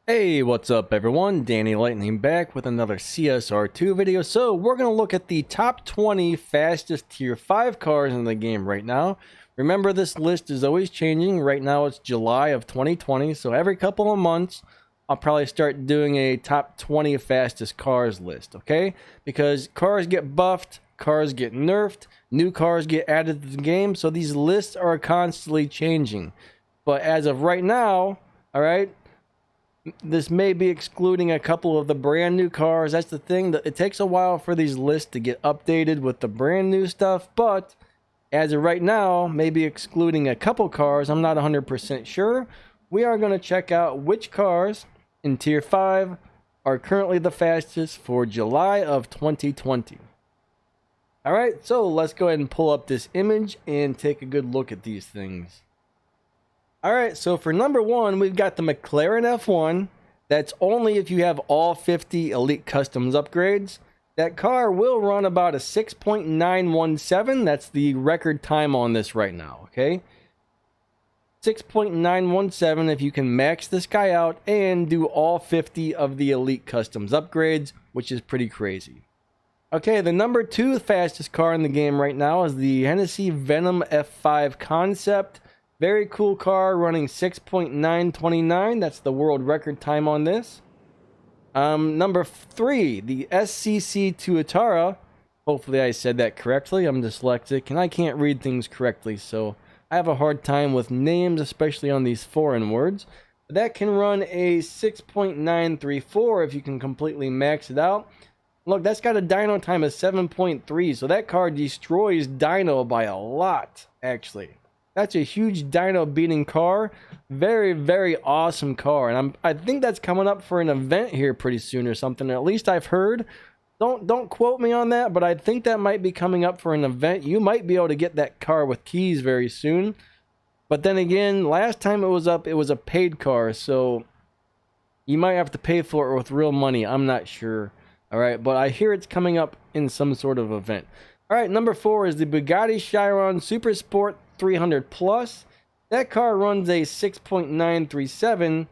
Hey, what's up everyone? Danny Lightning back with another CSR2 video. So we're going to look at the top 20 fastest tier 5 cars in the game right now. Remember, this list is always changing. Right now it's July of 2020, so every couple of months I'll probably start doing a top 20 fastest cars list, okay? Because cars get buffed, cars get nerfed, new cars get added to the game, so these lists are constantly changing. But as of right now, all right, this may be excluding a couple of the brand new cars. That's the thing, that it takes a while for these lists to get updated with the brand new stuff, but as of right now, maybe excluding a couple cars, I'm not 100% sure. We are going to check out which cars in tier 5 are currently the fastest for July of 2020. All right, so let's go ahead and pull up this image and take a good look at these things. All right, so for number one, we've got the Mclaren F1. That's only if you have all 50 Elite Customs upgrades. That car will run about a 6.917. That's the record time on this right now, okay? 6.917 if you can max this guy out and do all 50 of the Elite Customs upgrades, which is pretty crazy. Okay, the number two fastest car in the game right now is the Hennessey Venom F5 Concept. Very cool car, running 6.929. That's the world record time on this. Number three, the SCC2 Tier5. Hopefully I said that correctly. I'm dyslexic and I can't read things correctly, so I have a hard time with names, especially on these foreign words. But that can run a 6.934 if you can completely max it out. Look, that's got a dyno time of 7.3, so that car destroys dyno by a lot, actually. That's a huge dyno beating car. Very, very awesome car. And I think that's coming up for an event here pretty soon or something. At least I've heard. Don't quote me on that, but I think that might be coming up for an event. You might be able to get that car with keys very soon. But then again, last time it was up, it was a paid car, so you might have to pay for it with real money. I'm not sure. All right, but I hear it's coming up in some sort of event. All right, number four is the Bugatti Chiron Super Sport 300 Plus. That car runs a 6.937,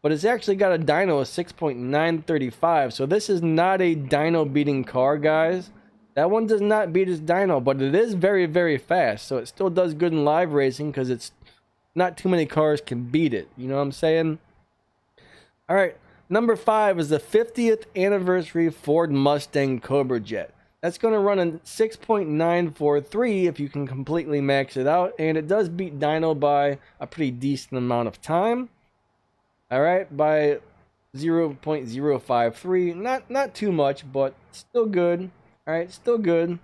but it's actually got a dyno of 6.935. So this is not a dyno beating car, guys. That one does not beat its dyno, but it is very, very fast. So it still does good in live racing because it's not too many cars can beat it. You know what I'm saying? All right, number five is the 50th anniversary Ford Mustang Cobra Jet. That's going to run a 6.943 if you can completely max it out. And it does beat dyno by a pretty decent amount of time. All right, by 0.053. Not too much, but still good. All right, still good.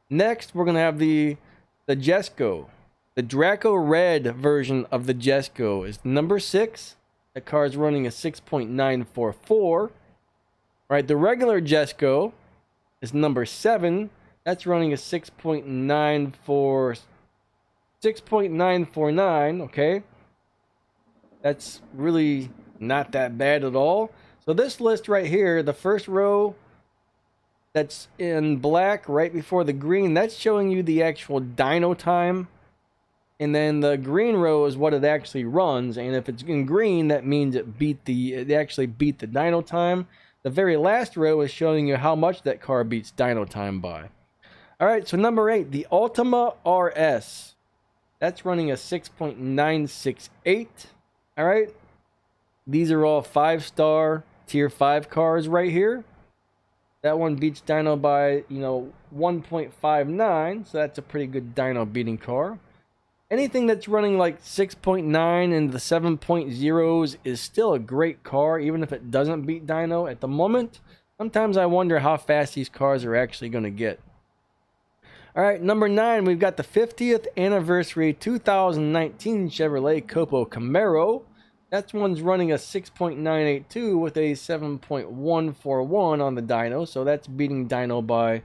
Next, we're going to have the Jesco. The Draco Red version of the Jesco is number 6. The car is running a 6.944. All right, the regular Jesco is number 7. That's running a 6.949. Okay, that's really not that bad at all. So this list right here, the first row that's in black right before the green, that's showing you the actual dyno time. And then the green row is what it actually runs, and if it's in green, that means it actually beat the dyno time. The very last row is showing you how much that car beats dyno time by. All right, so number 8, the Ultima RS. That's running a 6.968. All right, these are all 5-star tier 5 cars right here. That one beats dyno by 1.59, so that's a pretty good dyno beating car. Anything that's running like 6.9 and the 7.0s is still a great car, even if it doesn't beat dyno at the moment. Sometimes I wonder how fast these cars are actually going to get. All right, number 9, we've got the 50th anniversary 2019 Chevrolet Copo Camaro. That one's running a 6.982 with a 7.141 on the dyno, so that's beating dyno by,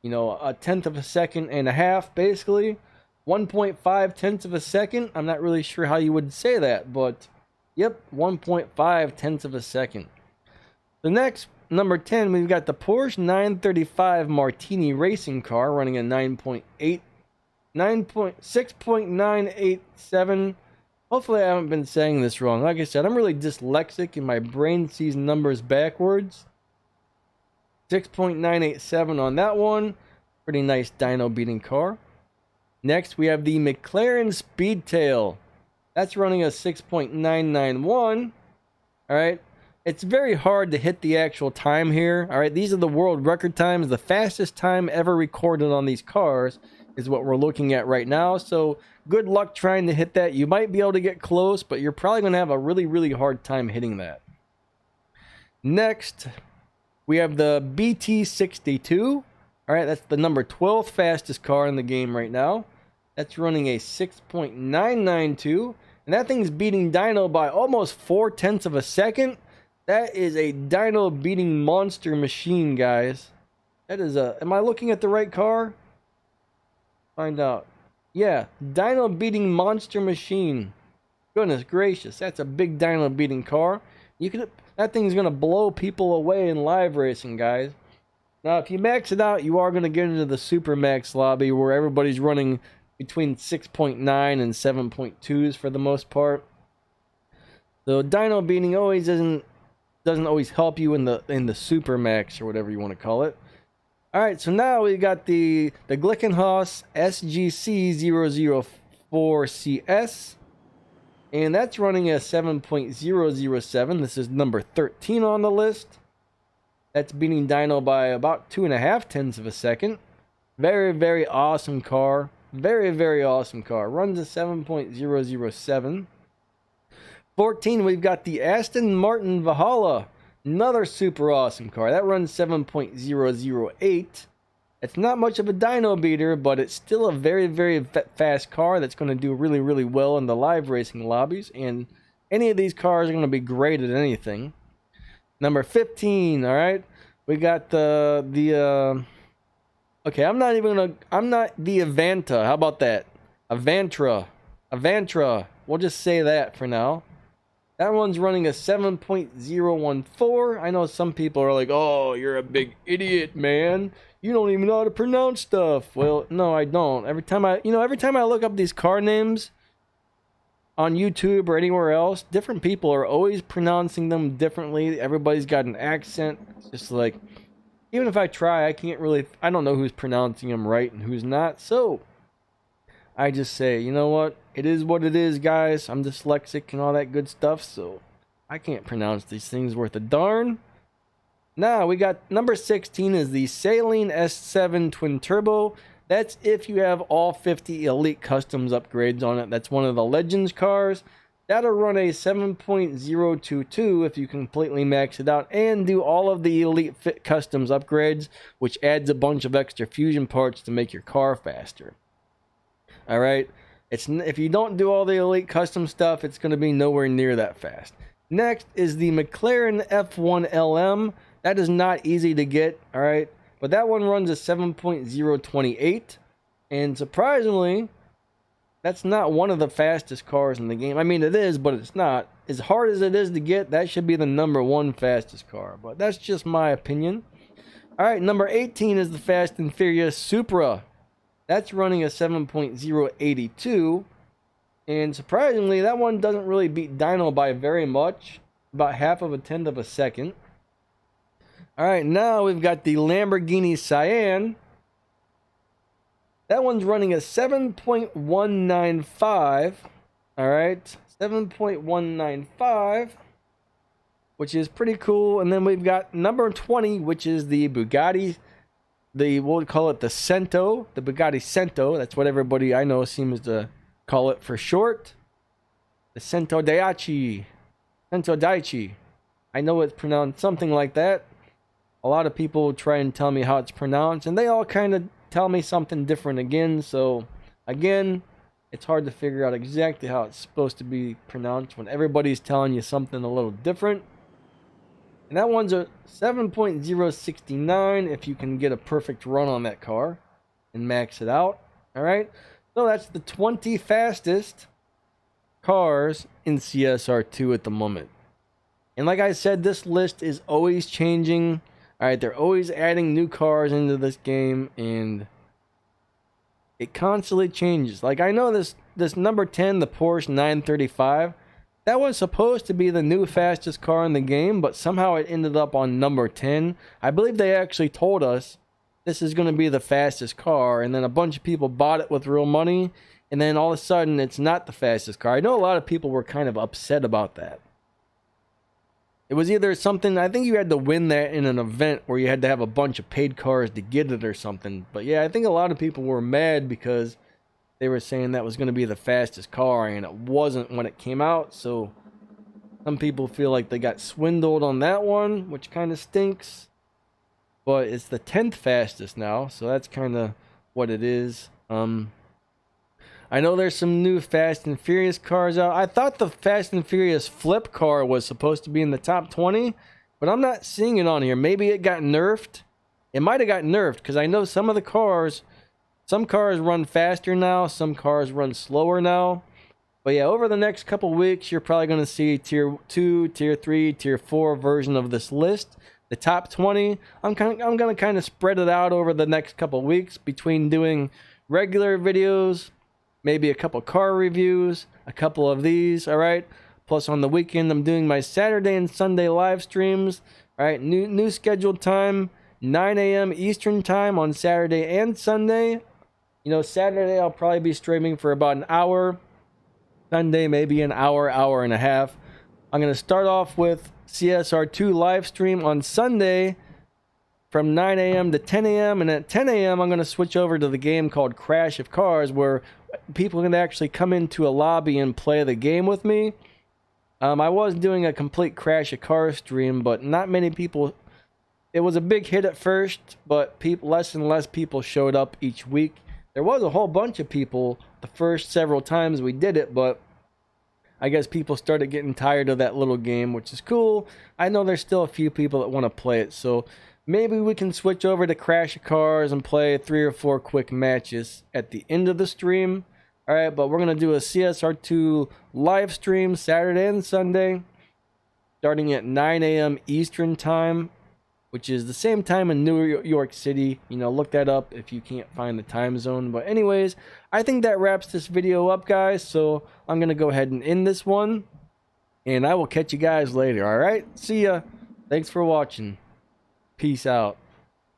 a tenth of a second and a half, basically. 1.5 tenths of a second. I'm not really sure how you would say that, but yep, 1.5 tenths of a second. The next, number 10, we've got the Porsche 935 Martini racing car running a 6.987 Hopefully I haven't been saying this wrong. Like I said, I'm really dyslexic and my brain sees numbers backwards. 6.987 on that one. Pretty nice dyno beating car. Next, we have the McLaren Speedtail. That's running a 6.991. Alright. It's very hard to hit the actual time here. Alright, these are the world record times. The fastest time ever recorded on these cars is what we're looking at right now. So good luck trying to hit that. You might be able to get close, but you're probably going to have a really, really hard time hitting that. Next, we have the BT62. Alright, that's the number 12th fastest car in the game right now. That's running a 6.992. And that thing's beating dyno by almost 4/10 of a second. That is a dyno beating monster machine, guys. That is a... Am I looking at the right car? Find out. Yeah, dyno beating monster machine. Goodness gracious, that's a big dyno beating car. That thing's gonna blow people away in live racing, guys. Now, if you max it out, you are gonna get into the Super Max lobby where everybody's running between 6.9 and 7.2s for the most part. So dyno beating always doesn't always help you in the Super Max or whatever you want to call it. All right, so now we got the Glickenhaus SGC004CS, and that's running a 7.007. This is number 13 on the list. That's beating dyno by about 2.5 of a second. Very, very awesome car. Very, very awesome car. Runs a 7.007. 14, we've got the Aston Martin Valhalla. Another super awesome car. That runs 7.008. It's not much of a dyno beater, but it's still a very, very fast car that's going to do really, really well in the live racing lobbies. And any of these cars are going to be great at anything. Number 15, all right? We got okay, I'm not the Avanta. How about that? Avantra. We'll just say that for now. That one's running a 7.014. I know some people are like, oh, you're a big idiot, man. You don't even know how to pronounce stuff. Well, no, I don't. Every time I look up these car names on YouTube or anywhere else, different people are always pronouncing them differently. Everybody's got an accent. It's just like, even if I try, I don't know who's pronouncing them right and who's not. So I just say, you know what? It is what it is, guys. I'm dyslexic and all that good stuff, so I can't pronounce these things worth a darn. Now, we got number 16 is the Saline S7 Twin Turbo. That's if you have all 50 Elite Customs upgrades on it. That's one of the Legends cars. That'll run a 7.022 if you completely max it out and do all of the Elite Fit Customs upgrades, which adds a bunch of extra fusion parts to make your car faster. All right. If you don't do all the Elite Custom stuff, it's going to be nowhere near that fast. Next is the Mclaren F1 Lm. That is not easy to get, all right? But that one runs a 7.028. And surprisingly, that's not one of the fastest cars in the game. I mean, it is, but it's not. As hard as it is to get, that should be the number 1 fastest car. But that's just my opinion. All right, number 18 is the Fast and Furious Supra. That's running a 7.082. And surprisingly, that one doesn't really beat dyno by very much. About 1/2 of a second. Alright, now we've got the Lamborghini Cayenne. That one's running a 7.195. Alright, 7.195. Which is pretty cool. And then we've got number 20, which is the Bugatti. We'll call it the Cento, the Bugatti Cento. That's what everybody I know seems to call it for short. The Cento Daichi. I know it's pronounced something like that. A lot of people try and tell me how it's pronounced, and they all kind of tell me something different again. So, again, it's hard to figure out exactly how it's supposed to be pronounced when everybody's telling you something a little different. And that one's a 7.069 if you can get a perfect run on that car and max it out. All right. So that's the 20 fastest cars in CSR2 at the moment. And like I said, this list is always changing. All right. They're always adding new cars into this game, and it constantly changes. Like, I know this, this number 10, the Porsche 935, that was supposed to be the new fastest car in the game, but somehow it ended up on number 10. I believe they actually told us this is going to be the fastest car, and then a bunch of people bought it with real money, and then all of a sudden it's not the fastest car. I know a lot of people were kind of upset about that. It was either something, I think you had to win that in an event where you had to have a bunch of paid cars to get it or something. But yeah, I think a lot of people were mad because they were saying that was going to be the fastest car, and it wasn't when it came out. So some people feel like they got swindled on that one, which kind of stinks. But it's the 10th fastest now, so that's kind of what it is. I know there's some new Fast and Furious cars out. I thought the Fast and Furious flip car was supposed to be in the top 20, but I'm not seeing it on here. Maybe it got nerfed. It might have got nerfed, because I know some of the cars, some cars run faster now, some cars run slower now. But yeah, over the next couple weeks, you're probably going to see Tier 2, Tier 3, Tier 4 version of this list. The top 20, I'm going to kind of spread it out over the next couple weeks between doing regular videos, maybe a couple car reviews, a couple of these, all right? Plus on the weekend, I'm doing my Saturday and Sunday live streams, all right? New scheduled time, 9 a.m. Eastern time on Saturday and Sunday. You know, Saturday I'll probably be streaming for about an hour. Sunday maybe an hour, hour and a half. I'm going to start off with CSR2 live stream on Sunday from 9 a.m. to 10 a.m. And at 10 a.m. I'm going to switch over to the game called Crash of Cars, where people can actually come into a lobby and play the game with me. I was doing a complete Crash of Cars stream, but not many people. It was a big hit at first, but less and less people showed up each week. There was a whole bunch of people the first several times we did it, but I guess people started getting tired of that little game, which is cool. I know there's still a few people that want to play it, so maybe we can switch over to Crash of Cars and play 3 or 4 quick matches at the end of the stream. All right, but we're going to do a CSR2 live stream Saturday and Sunday, starting at 9 a.m. Eastern time, which is the same time in New York City. You know, look that up if you can't find the time zone. But anyways, I think that wraps this video up, guys. So I'm going to go ahead and end this one, and I will catch you guys later. All right, see ya. Thanks for watching. Peace out.